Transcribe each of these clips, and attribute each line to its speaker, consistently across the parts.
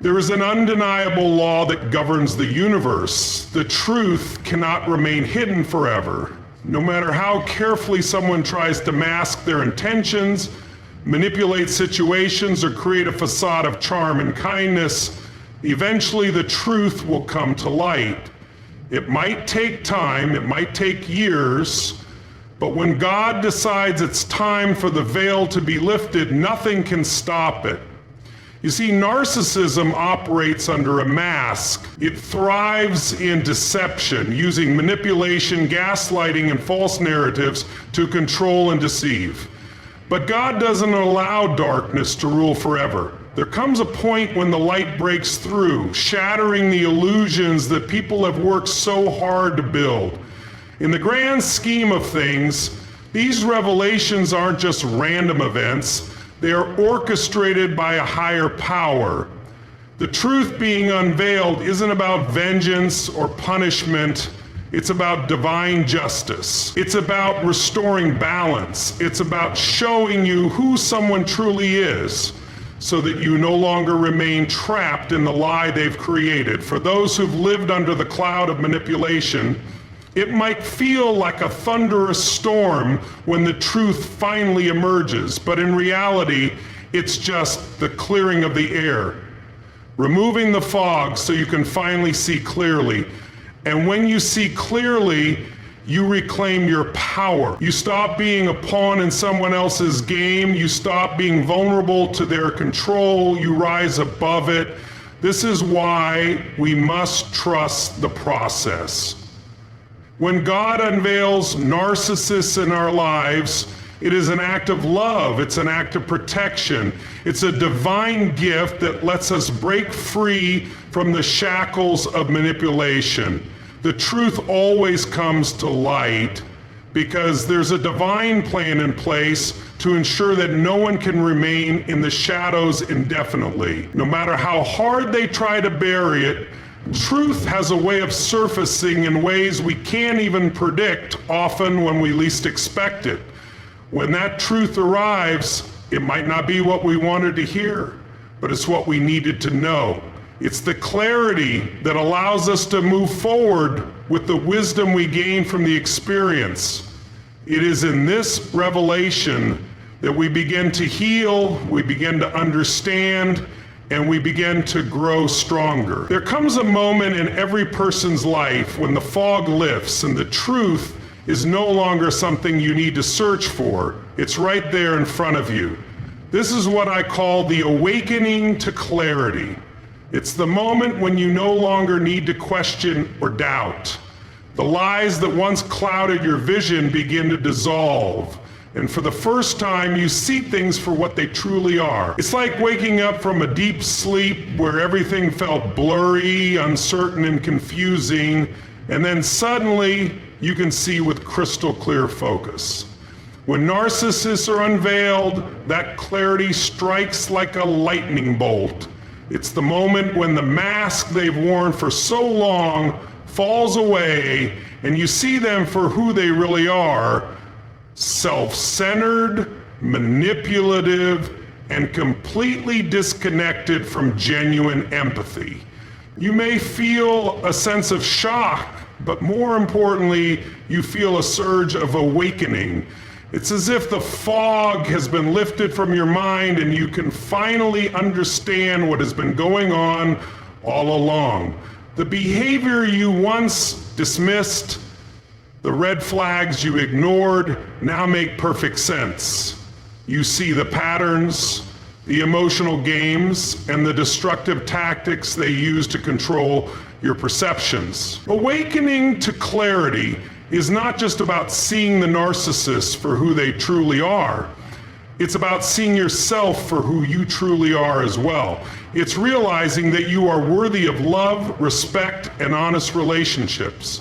Speaker 1: There is an undeniable law that governs the universe. The truth cannot remain hidden forever. No matter how carefully someone tries to mask their intentions, manipulate situations, or create a facade of charm and kindness, eventually the truth will come to light. It might take time, it might take years, but when God decides it's time for the veil to be lifted, nothing can stop it. You see, narcissism operates under a mask. It thrives in deception, using manipulation, gaslighting, and false narratives to control and deceive. But God doesn't allow darkness to rule forever. There comes a point when the light breaks through, shattering the illusions that people have worked so hard to build. In the grand scheme of things, these revelations aren't just random events. They are orchestrated by a higher power. The truth being unveiled isn't about vengeance or punishment. It's about divine justice. It's about restoring balance. It's about showing you who someone truly is, so that you no longer remain trapped in the lie they've created. For those who've lived under the cloud of manipulation, it might feel like a thunderous storm when the truth finally emerges, but in reality, it's just the clearing of the air, removing the fog so you can finally see clearly. And when you see clearly, you reclaim your power. You stop being a pawn in someone else's game. You stop being vulnerable to their control. You rise above it. This is why we must trust the process. When God unveils narcissists in our lives, it is an act of love. It's an act of protection. It's a divine gift that lets us break free from the shackles of manipulation. The truth always comes to light because there's a divine plan in place to ensure that no one can remain in the shadows indefinitely. No matter how hard they try to bury it, truth has a way of surfacing in ways we can't even predict, often when we least expect it. When that truth arrives, it might not be what we wanted to hear, but it's what we needed to know. It's the clarity that allows us to move forward with the wisdom we gain from the experience. It is in this revelation that we begin to heal, we begin to understand, and we begin to grow stronger. There comes a moment in every person's life when the fog lifts and the truth is no longer something you need to search for. It's right there in front of you. This is what I call the awakening to clarity. It's the moment when you no longer need to question or doubt. The lies that once clouded your vision begin to dissolve. And for the first time, you see things for what they truly are. It's like waking up from a deep sleep where everything felt blurry, uncertain, and confusing, and then suddenly you can see with crystal clear focus. When narcissists are unveiled, that clarity strikes like a lightning bolt. It's the moment when the mask they've worn for so long falls away, and you see them for who they really are: self-centered, manipulative, and completely disconnected from genuine empathy. You may feel a sense of shock, but more importantly, you feel a surge of awakening. It's as if the fog has been lifted from your mind and you can finally understand what has been going on all along. The behavior you once dismissed, the red flags you ignored, now make perfect sense. You see the patterns, the emotional games, and the destructive tactics they use to control your perceptions. Awakening to clarity is not just about seeing the narcissist for who they truly are. It's about seeing yourself for who you truly are as well. It's realizing that you are worthy of love, respect, and honest relationships.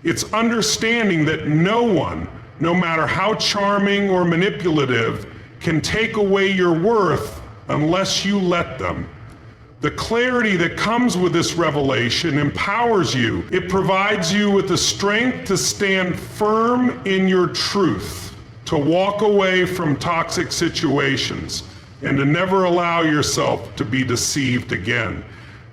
Speaker 1: It's understanding that no one, no matter how charming or manipulative, can take away your worth unless you let them. The clarity that comes with this revelation empowers you. It provides you with the strength to stand firm in your truth, to walk away from toxic situations, and to never allow yourself to be deceived again.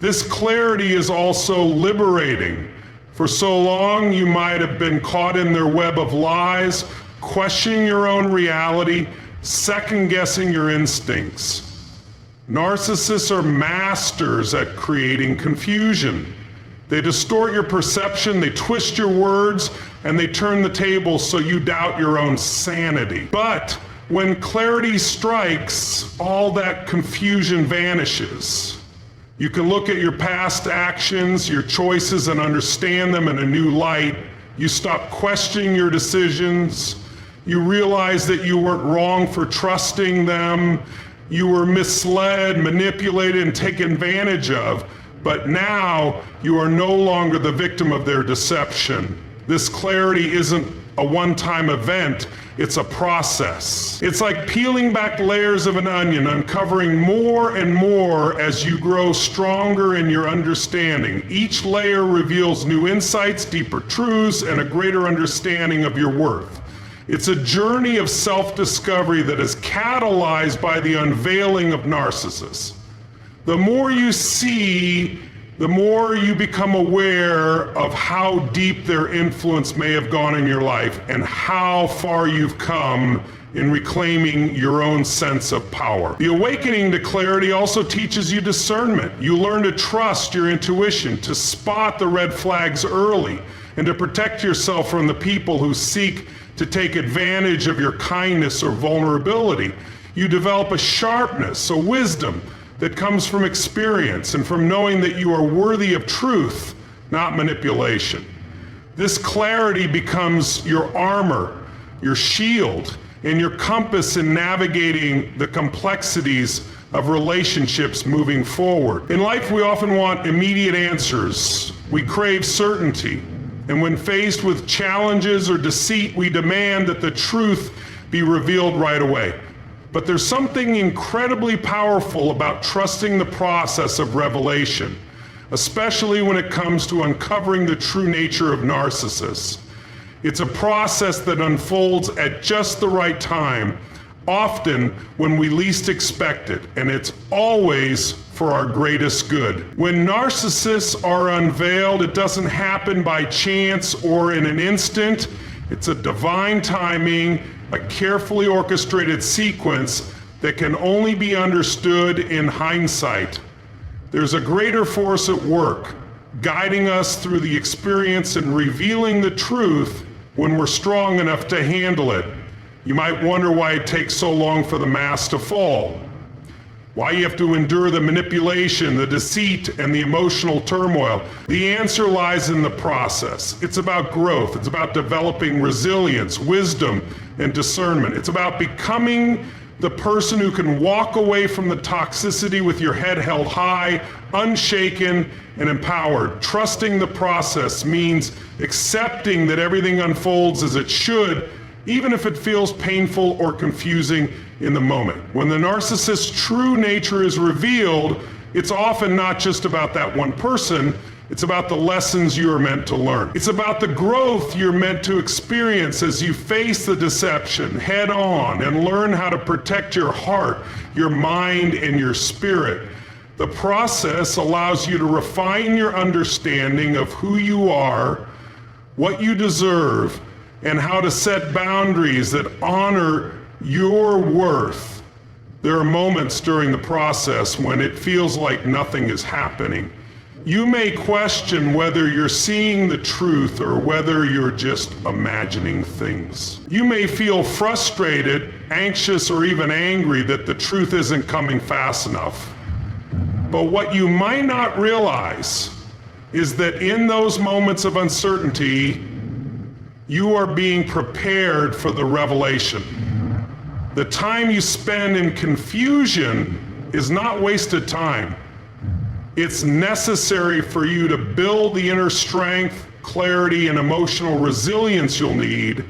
Speaker 1: This clarity is also liberating. For so long, you might have been caught in their web of lies, questioning your own reality, second-guessing your instincts. Narcissists are masters at creating confusion. They distort your perception, they twist your words, and they turn the tables so you doubt your own sanity. But when clarity strikes, all that confusion vanishes. You can look at your past actions, your choices, and understand them in a new light. You stop questioning your decisions. You realize that you weren't wrong for trusting them. You were misled, manipulated, and taken advantage of. But now you are no longer the victim of their deception. This clarity isn't a one-time event, it's a process. It's like peeling back layers of an onion, uncovering more and more as you grow stronger in your understanding. Each layer reveals new insights, deeper truths, and a greater understanding of your worth. It's a journey of self-discovery that is catalyzed by the unveiling of narcissists. The more you see, the more you become aware of how deep their influence may have gone in your life and how far you've come in reclaiming your own sense of power. The awakening to clarity also teaches you discernment. You learn to trust your intuition, to spot the red flags early, and to protect yourself from the people who seek to take advantage of your kindness or vulnerability. You develop a sharpness, a wisdom, that comes from experience and from knowing that you are worthy of truth, not manipulation. This clarity becomes your armor, your shield, and your compass in navigating the complexities of relationships moving forward. In life, we often want immediate answers. We crave certainty. And when faced with challenges or deceit, we demand that the truth be revealed right away. But there's something incredibly powerful about trusting the process of revelation, especially when it comes to uncovering the true nature of narcissists. It's a process that unfolds at just the right time, often when we least expect it, and it's always for our greatest good. When narcissists are unveiled, it doesn't happen by chance or in an instant. It's a divine timing, a carefully orchestrated sequence that can only be understood in hindsight. There's a greater force at work, guiding us through the experience and revealing the truth when we're strong enough to handle it. You might wonder why it takes so long for the mask to fall, why you have to endure the manipulation, the deceit, and the emotional turmoil. The answer lies in the process. It's about growth. It's about developing resilience, wisdom, and discernment. It's about becoming the person who can walk away from the toxicity with your head held high, unshaken, and empowered. Trusting the process means accepting that everything unfolds as it should, even if it feels painful or confusing in the moment. When the narcissist's true nature is revealed, it's often not just about that one person, it's about the lessons you are meant to learn. It's about the growth you're meant to experience as you face the deception head on and learn how to protect your heart, your mind, and your spirit. The process allows you to refine your understanding of who you are, what you deserve, and how to set boundaries that honor your worth. There are moments during the process when it feels like nothing is happening. You may question whether you're seeing the truth or whether you're just imagining things. You may feel frustrated, anxious, or even angry that the truth isn't coming fast enough. But what you might not realize is that in those moments of uncertainty, you are being prepared for the revelation. The time you spend in confusion is not wasted time. It's necessary for you to build the inner strength, clarity, and emotional resilience you'll need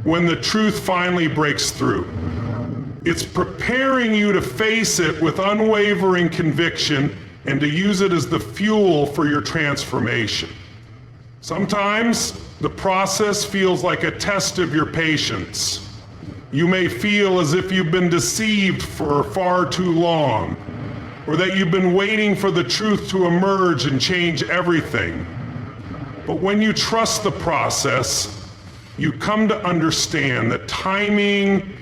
Speaker 1: when the truth finally breaks through. It's preparing you to face it with unwavering conviction and to use it as the fuel for your transformation. Sometimes the process feels like a test of your patience. You may feel as if you've been deceived for far too long, or that you've been waiting for the truth to emerge and change everything. But when you trust the process, you come to understand that timing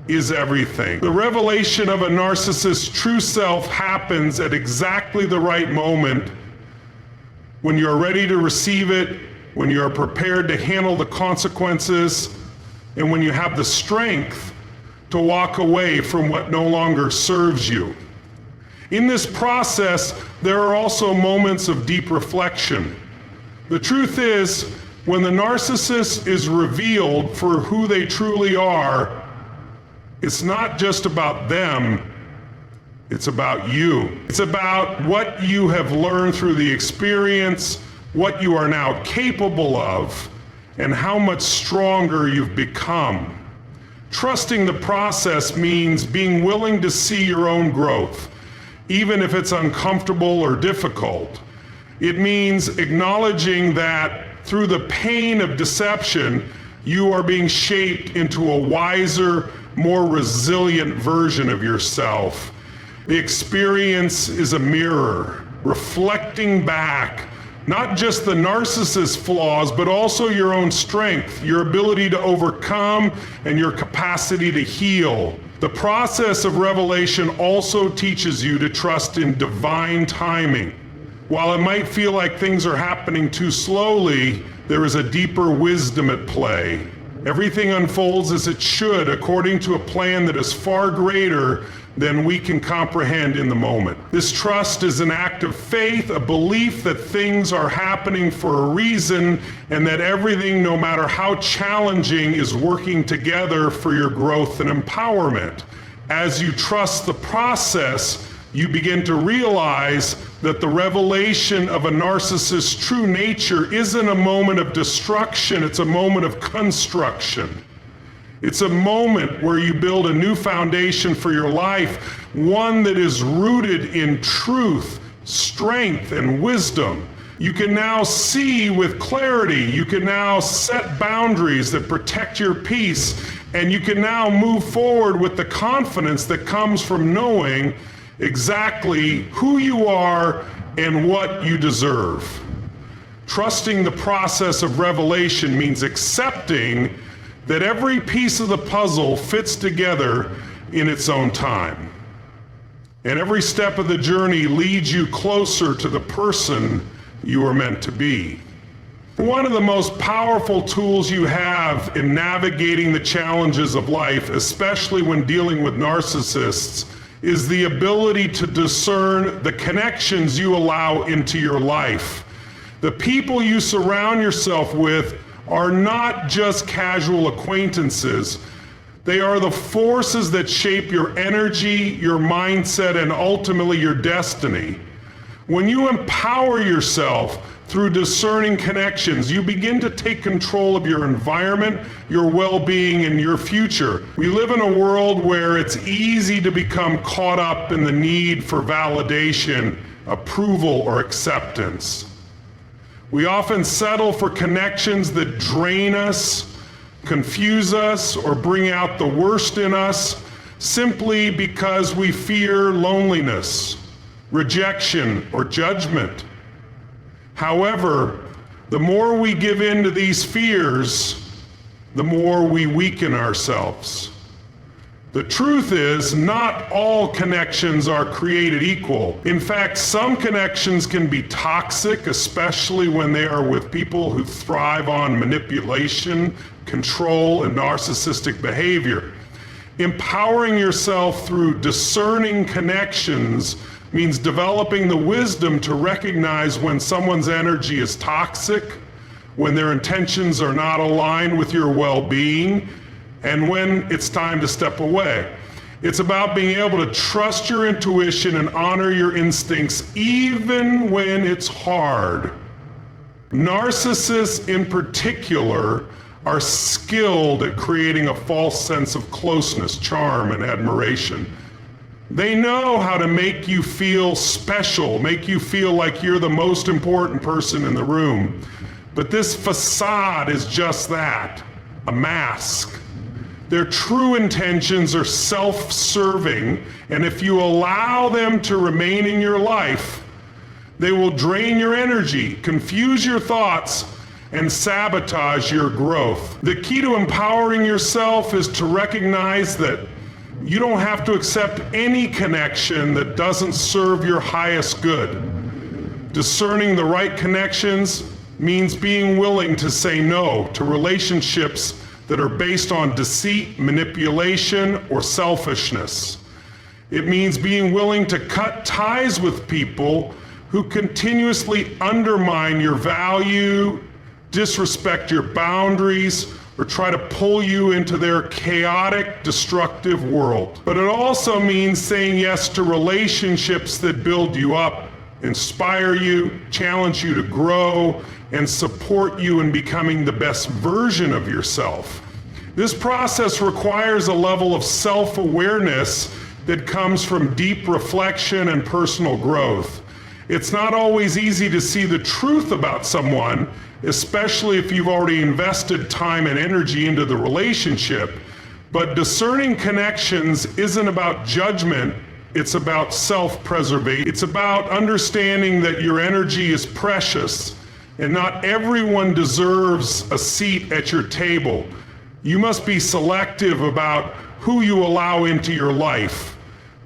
Speaker 1: is everything. The revelation of a narcissist's true self happens at exactly the right moment, when you're ready to receive it, when you're prepared to handle the consequences, and when you have the strength to walk away from what no longer serves you. In this process, there are also moments of deep reflection. The truth is, when the narcissist is revealed for who they truly are, it's not just about them, it's about you. It's about what you have learned through the experience, what you are now capable of, and how much stronger you've become. Trusting the process means being willing to see your own growth, even if it's uncomfortable or difficult. It means acknowledging that through the pain of deception, you are being shaped into a wiser, more resilient version of yourself. The experience is a mirror, reflecting back not just the narcissist's flaws, but also your own strength, your ability to overcome, and your capacity to heal. The process of revelation also teaches you to trust in divine timing. While it might feel like things are happening too slowly, there is a deeper wisdom at play. Everything unfolds as it should, according to a plan that is far greater than we can comprehend in the moment. This trust is an act of faith, a belief that things are happening for a reason, and that everything, no matter how challenging, is working together for your growth and empowerment. As you trust the process, you begin to realize that the revelation of a narcissist's true nature isn't a moment of destruction, it's a moment of construction. It's a moment where you build a new foundation for your life, one that is rooted in truth, strength, and wisdom. You can now see with clarity, you can now set boundaries that protect your peace, and you can now move forward with the confidence that comes from knowing exactly who you are and what you deserve. Trusting the process of revelation means accepting that every piece of the puzzle fits together in its own time. And every step of the journey leads you closer to the person you are meant to be. One of the most powerful tools you have in navigating the challenges of life, especially when dealing with narcissists, is the ability to discern the connections you allow into your life. The people you surround yourself with are not just casual acquaintances. They are the forces that shape your energy, your mindset, and ultimately your destiny. When you empower yourself through discerning connections, you begin to take control of your environment, your well-being, and your future. We live in a world where it's easy to become caught up in the need for validation, approval, or acceptance. We often settle for connections that drain us, confuse us, or bring out the worst in us simply because we fear loneliness, rejection, or judgment. However, the more we give in to these fears, the more we weaken ourselves. The truth is, not all connections are created equal. In fact, some connections can be toxic, especially when they are with people who thrive on manipulation, control, and narcissistic behavior. Empowering yourself through discerning connections means developing the wisdom to recognize when someone's energy is toxic, when their intentions are not aligned with your well-being, and when it's time to step away. It's about being able to trust your intuition and honor your instincts even when it's hard. Narcissists in particular are skilled at creating a false sense of closeness, charm, and admiration. They know how to make you feel special, make you feel like you're the most important person in the room. But this facade is just that, a mask. Their true intentions are self-serving, and if you allow them to remain in your life, they will drain your energy, confuse your thoughts, and sabotage your growth. The key to empowering yourself is to recognize that you don't have to accept any connection that doesn't serve your highest good. Discerning the right connections means being willing to say no to relationships that are based on deceit, manipulation, or selfishness. It means being willing to cut ties with people who continuously undermine your value, disrespect your boundaries, or try to pull you into their chaotic, destructive world. But it also means saying yes to relationships that build you up, inspire you, challenge you to grow, and support you in becoming the best version of yourself. This process requires a level of self-awareness that comes from deep reflection and personal growth. It's not always easy to see the truth about someone, especially if you've already invested time and energy into the relationship. But discerning connections isn't about judgment, it's about self-preservation. It's about understanding that your energy is precious and not everyone deserves a seat at your table. You must be selective about who you allow into your life,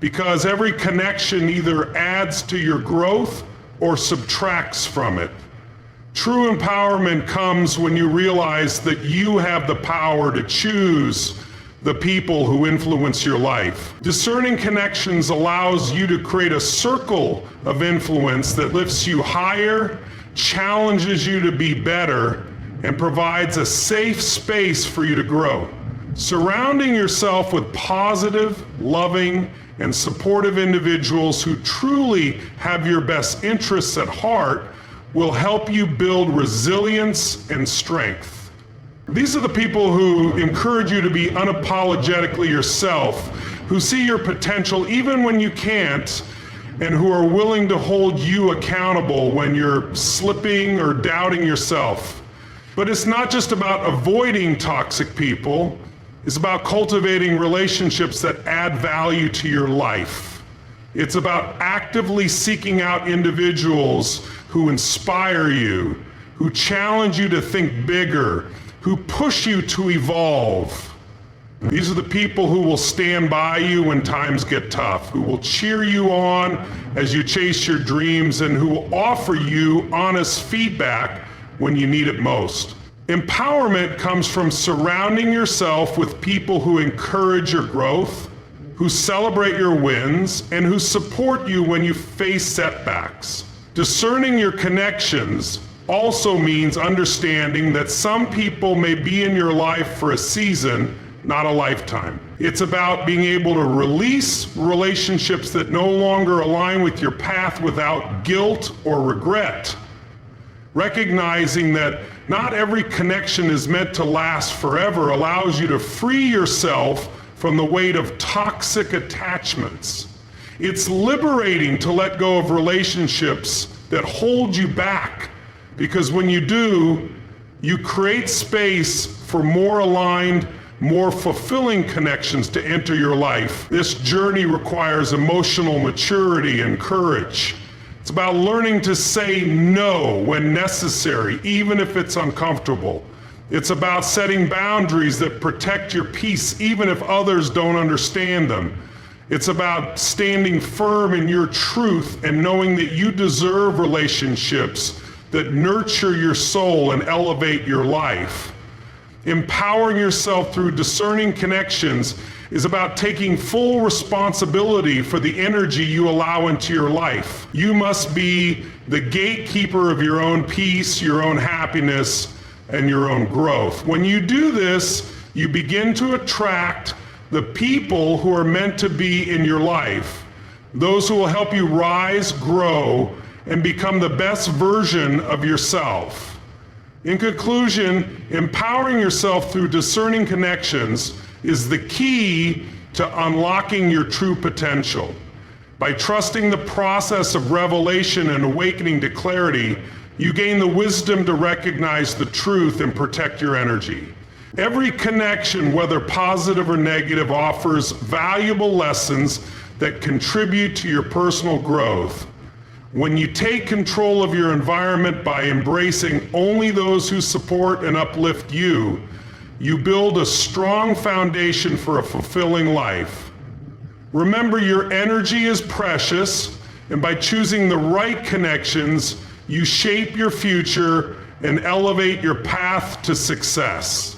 Speaker 1: because every connection either adds to your growth or subtracts from it. True empowerment comes when you realize that you have the power to choose the people who influence your life. Discerning connections allows you to create a circle of influence that lifts you higher, challenges you to be better, and provides a safe space for you to grow. Surrounding yourself with positive, loving, and supportive individuals who truly have your best interests at heart will help you build resilience and strength. These are the people who encourage you to be unapologetically yourself, who see your potential even when you can't, and who are willing to hold you accountable when you're slipping or doubting yourself. But it's not just about avoiding toxic people, it's about cultivating relationships that add value to your life. It's about actively seeking out individuals who inspire you, who challenge you to think bigger, who push you to evolve. These are the people who will stand by you when times get tough, who will cheer you on as you chase your dreams, and who will offer you honest feedback when you need it most. Empowerment comes from surrounding yourself with people who encourage your growth, who celebrate your wins, and who support you when you face setbacks. Discerning your connections also means understanding that some people may be in your life for a season, not a lifetime. It's about being able to release relationships that no longer align with your path without guilt or regret. Recognizing that not every connection is meant to last forever allows you to free yourself from the weight of toxic attachments. It's liberating to let go of relationships that hold you back, because when you do, you create space for more aligned, more fulfilling connections to enter your life. This journey requires emotional maturity and courage. It's about learning to say no when necessary, even if it's uncomfortable. It's about setting boundaries that protect your peace, even if others don't understand them. It's about standing firm in your truth and knowing that you deserve relationships that nurture your soul and elevate your life. Empowering yourself through discerning connections is about taking full responsibility for the energy you allow into your life. You must be the gatekeeper of your own peace, your own happiness, and your own growth. When you do this, you begin to attract the people who are meant to be in your life, those who will help you rise, grow, and become the best version of yourself. In conclusion, empowering yourself through discerning connections is the key to unlocking your true potential. By trusting the process of revelation and awakening to clarity, you gain the wisdom to recognize the truth and protect your energy. Every connection, whether positive or negative, offers valuable lessons that contribute to your personal growth. When you take control of your environment by embracing only those who support and uplift you, you build a strong foundation for a fulfilling life. Remember, your energy is precious, and by choosing the right connections, you shape your future and elevate your path to success.